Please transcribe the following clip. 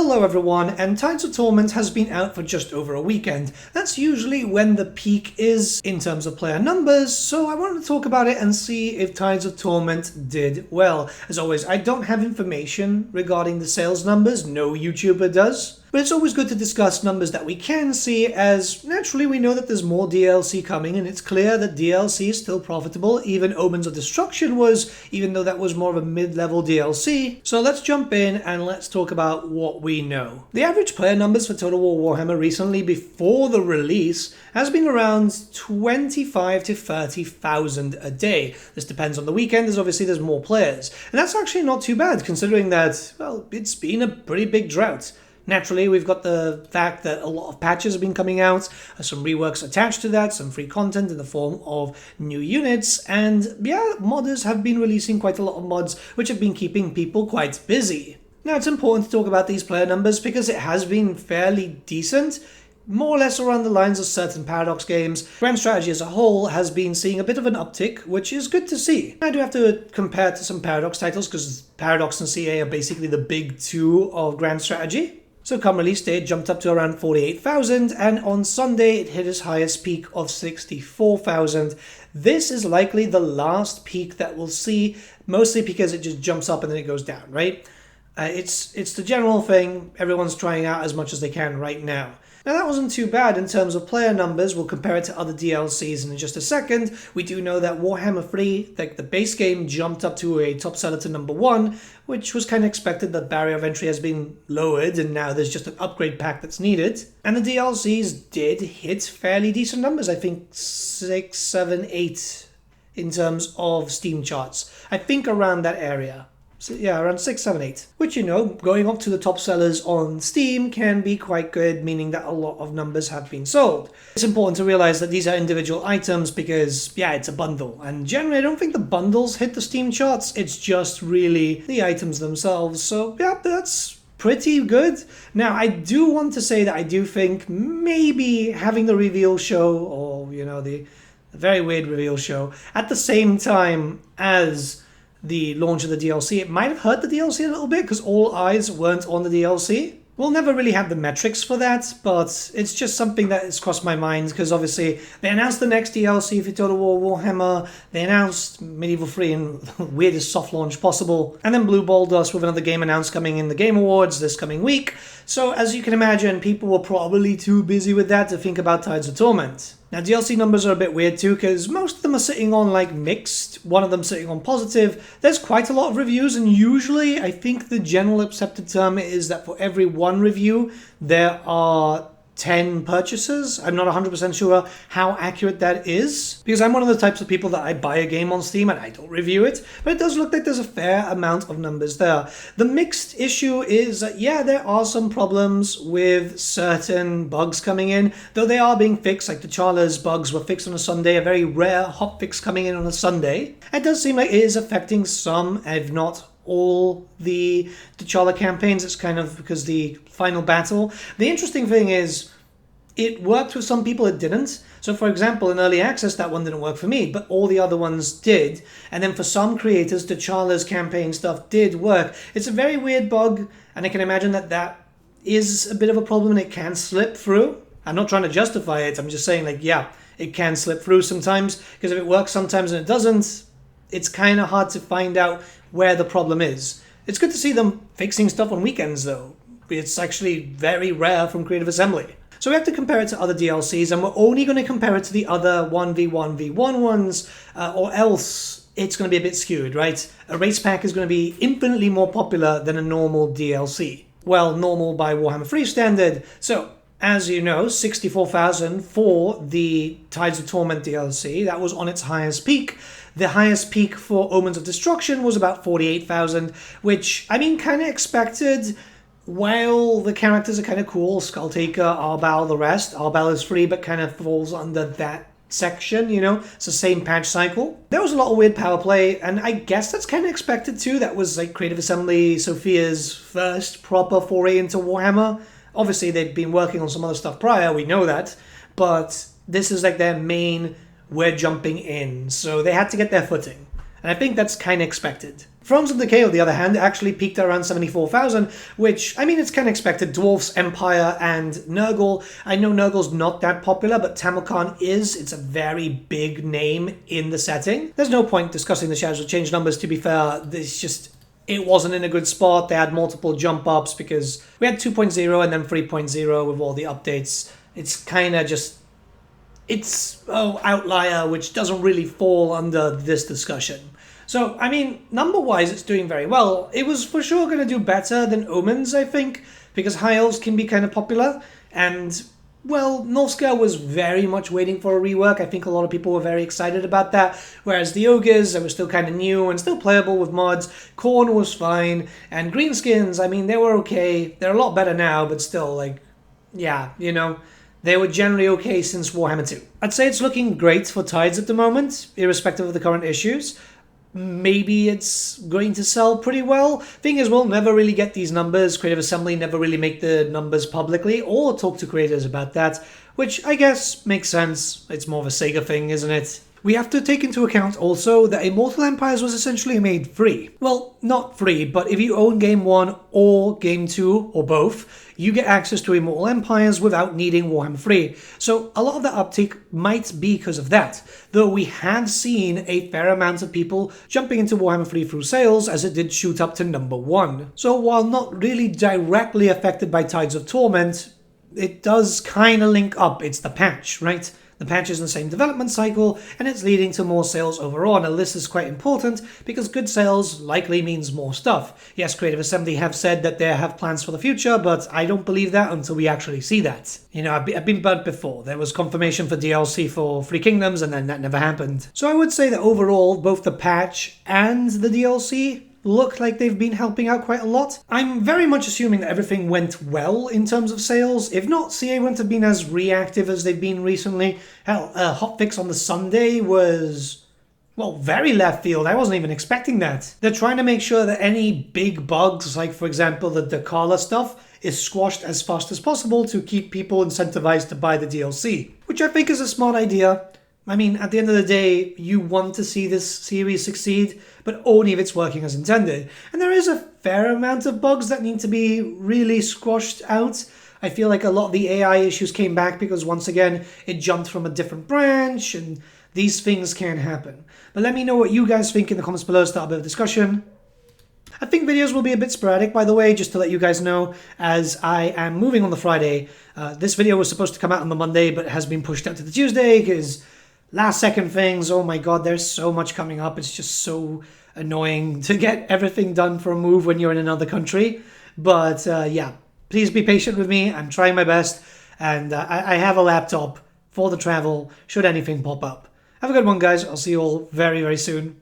Hello everyone, and Tides of Torment has been out for just over a weekend. That's usually when the peak is in terms of player numbers, so I wanted to talk about it and see if Tides of Torment did well. As always, I don't have information regarding the sales numbers, no YouTuber does. But it's always good to discuss numbers that we can see, as naturally we know that there's more DLC coming, and it's clear that DLC is still profitable. Even Omens of Destruction was, even though that was more of a mid-level DLC. So let's jump in and let's talk about what we know. The average player numbers for Total War Warhammer recently, before the release, has been around 25 to 30,000 a day. This depends on the weekend, as obviously there's more players. And that's actually not too bad, considering that, well, it's been a pretty big drought. Naturally, we've got the fact that a lot of patches have been coming out, some reworks attached to that, some free content in the form of new units, and yeah, modders have been releasing quite a lot of mods, which have been keeping people quite busy. Now, it's important to talk about these player numbers because it has been fairly decent, more or less around the lines of certain Paradox games. Grand Strategy as a whole has been seeing a bit of an uptick, which is good to see. I do have to compare to some Paradox titles because Paradox and CA are basically the big two of Grand Strategy. So come release day, it jumped up to around 48,000, and on Sunday it hit its highest peak of 64,000. This is likely the last peak that we'll see, mostly because it just jumps up and then it goes down, right? It's the general thing, everyone's trying out as much as they can right now. Now that wasn't too bad in terms of player numbers. We'll compare it to other DLCs in just a second. We do know that Warhammer 3, like the base game, jumped up to a top seller to #1, which was kind of expected. The barrier of entry has been lowered and now there's just an upgrade pack that's needed. And the DLCs did hit fairly decent numbers, I think 6, 7, 8 in terms of Steam charts. I think around that area. So yeah, around 6, 7, 8. Which, you know, going up to the top sellers on Steam can be quite good, meaning that a lot of numbers have been sold. It's important to realize that these are individual items because, yeah, it's a bundle. And generally, I don't think the bundles hit the Steam charts. It's just really the items themselves. So, yeah, that's pretty good. Now, I do want to say that I do think maybe having the reveal show, or, you know, the very weird reveal show, at the same time as the launch of the DLC, it might have hurt the DLC a little bit because all eyes weren't on the DLC. We'll never really have the metrics for that, but it's just something that has crossed my mind because obviously they announced the next DLC for Total War Warhammer, they announced Medieval 3 in the weirdest soft launch possible, and then Blue Balled us with another game announced coming in the Game Awards this coming week. So as you can imagine, people were probably too busy with that to think about Tides of Torment. Now DLC numbers are a bit weird too because most of them are sitting on like mixed, one of them sitting on positive. There's quite a lot of reviews and usually I think the general accepted term is that for every one review there are 10 purchases. I'm not 100% sure how accurate that is because I'm one of the types of people that I buy a game on Steam and I don't review it, but it does look like there's a fair amount of numbers there. The mixed issue is that, yeah, there are some problems with certain bugs coming in, though they are being fixed, like the T'Challa's bugs were fixed on a Sunday, a very rare hotfix coming in on a Sunday. It does seem like it is affecting some, if not all, the T'Challa campaigns. It's kind of because the final battle. The interesting thing is it worked with some people, it didn't. So for example, in early access that one didn't work for me, but all the other ones did. And then for some creators, T'Challa's campaign stuff did work. It's a very weird bug, and I can imagine that that is a bit of a problem and it can slip through. I'm not trying to justify it, I'm just saying, like, yeah, it can slip through sometimes, because if it works sometimes and it doesn't, it's kind of hard to find out where the problem is. It's good to see them fixing stuff on weekends though. It's actually very rare from Creative Assembly. So we have to compare it to other DLCs, and we're only going to compare it to the other 1v1v1 ones, or else it's going to be a bit skewed, right? A race pack is going to be infinitely more popular than a normal DLC. Well, normal by Warhammer 3 standard. So, as you know, 64,000 for the Tides of Torment DLC. That was on its highest peak. The highest peak for Omens of Destruction was about 48,000, which, I mean, kind of expected. While the characters are kind of cool, Skulltaker, Arbal, the rest. Arbal is free, but kind of falls under that section, you know? It's the same patch cycle. There was a lot of weird power play, and I guess that's kind of expected too. That was like Creative Assembly Sophia's first proper foray into Warhammer. Obviously, they've been working on some other stuff prior, we know that, but this is like their main, we're jumping in. So they had to get their footing. And I think that's kind of expected. Thrones of Decay, on the other hand, actually peaked at around 74,000, which, I mean, it's kind of expected. Dwarfs, Empire, and Nurgle. I know Nurgle's not that popular, but Tamarkan is. It's a very big name in the setting. There's no point discussing the Shadows of Change numbers, to be fair. It wasn't in a good spot. They had multiple jump ups because we had 2.0 and then 3.0 with all the updates. It's kind of just... It's outlier, which doesn't really fall under this discussion. So, I mean, number-wise, it's doing very well. It was for sure going to do better than Omens, I think, because High Elves can be kind of popular. And, well, Northscale was very much waiting for a rework. I think a lot of people were very excited about that. Whereas the Ogres, they were still kind of new and still playable with mods. Khorne was fine. And Greenskins, I mean, they were okay. They're a lot better now, but still, like, yeah, you know... They were generally okay since Warhammer 2. I'd say it's looking great for Tides at the moment, irrespective of the current issues. Maybe it's going to sell pretty well. Thing is, we'll never really get these numbers. Creative Assembly never really make the numbers publicly or talk to creators about that, which I guess makes sense. It's more of a Sega thing, isn't it? We have to take into account also that Immortal Empires was essentially made free. Well, not free, but if you own Game 1 or Game 2, or both, you get access to Immortal Empires without needing Warhammer 3. So a lot of the uptake might be because of that, though we had seen a fair amount of people jumping into Warhammer 3 through sales as it did shoot up to number 1. So while not really directly affected by Tides of Torment, it does kind of link up. It's the patch, right? The patch is in the same development cycle, and it's leading to more sales overall. Now, this is quite important because good sales likely means more stuff. Yes, Creative Assembly have said that they have plans for the future, but I don't believe that until we actually see that. You know, I've been burnt before. There was confirmation for DLC for Three Kingdoms, and then that never happened. So I would say that overall, both the patch and the DLC look like they've been helping out quite a lot. I'm very much assuming that everything went well in terms of sales. If not, CA wouldn't have been as reactive as they've been recently. Hell, hotfix on the Sunday was, well, very left field. I wasn't even expecting that. They're trying to make sure that any big bugs, like for example the Dakala stuff, is squashed as fast as possible to keep people incentivized to buy the DLC, which I think is a smart idea. I mean, at the end of the day, you want to see this series succeed, but only if it's working as intended. And there is a fair amount of bugs that need to be really squashed out. I feel like a lot of the AI issues came back because, once again, it jumped from a different branch, and these things can happen. But let me know what you guys think in the comments below, start a bit of discussion. I think videos will be a bit sporadic, by the way, just to let you guys know, as I am moving on the Friday. This video was supposed to come out on the Monday, but has been pushed out to the Tuesday, because... last second things, oh my god, there's so much coming up. It's just so annoying to get everything done for a move when you're in another country. But yeah, please be patient with me. I'm trying my best. And I have a laptop for the travel, should anything pop up. Have a good one, guys. I'll see you all very, very soon.